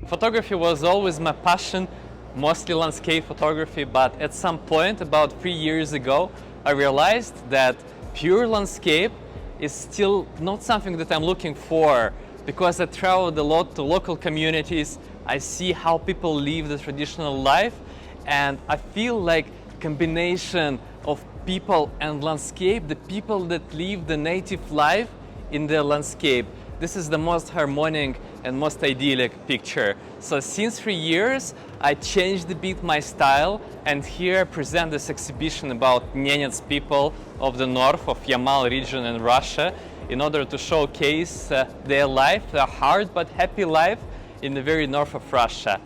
Photography was always my passion, mostly landscape photography, but at some point, about 3 years ago, I realized that pure landscape is still not something that I'm looking for, because I traveled a lot to local communities. I see how people live the traditional life, and I feel like combination of people and landscape, the people that live the native life in the landscape, this is the most harmonic and most idyllic picture. So since 3 years, I changed a bit my style, and here I present this exhibition about Nenets people of the north of Yamal region in Russia, in order to showcase their life, their hard but happy life in the very north of Russia.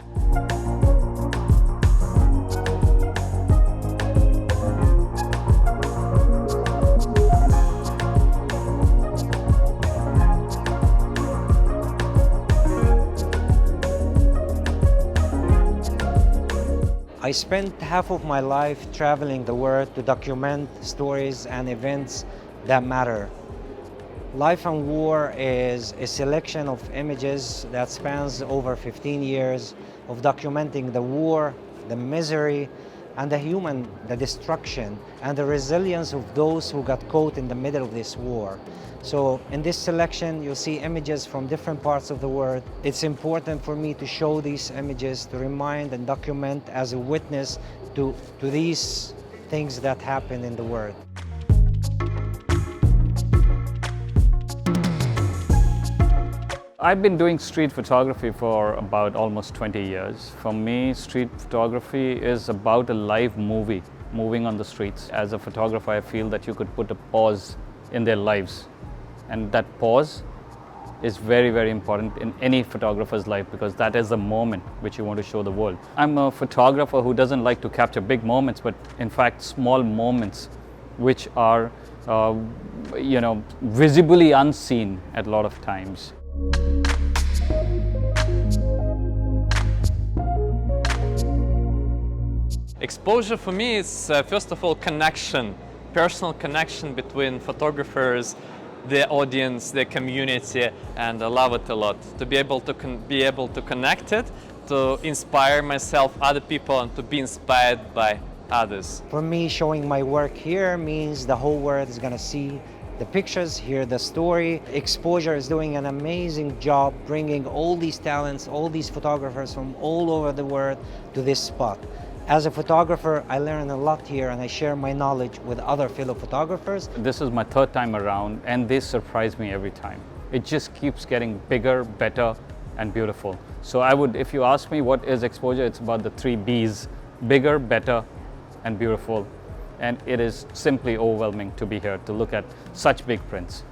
I spent half of my life traveling the world to document stories and events that matter. Life and War is a selection of images that spans over 15 years of documenting the war, the misery, and the destruction, and the resilience of those who got caught in the middle of this war. So in this selection, you'll see images from different parts of the world. It's important for me to show these images, to remind and document as a witness to these things that happen in the world. I've been doing street photography for about almost 20 years. For me, street photography is about a live movie, moving on the streets. As a photographer, I feel that you could put a pause in their lives. And that pause is very, very important in any photographer's life, because that is the moment which you want to show the world. I'm a photographer who doesn't like to capture big moments, but in fact, small moments which are, visibly unseen at a lot of times. Exposure for me is first of all connection, personal connection between photographers, the audience, the community, and I love it a lot. To be able to connect it, to inspire myself, other people, and to be inspired by others. For me, showing my work here means the whole world is gonna see the pictures, hear the story. Exposure is doing an amazing job bringing all these talents, all these photographers from all over the world to this spot. As a photographer, I learn a lot here, and I share my knowledge with other fellow photographers. This is my third time around, and they surprise me every time. It just keeps getting bigger, better, and beautiful. So if you ask me what is Exposure, it's about the 3 Bs: bigger, better, and beautiful. And it is simply overwhelming to be here to look at such big prints.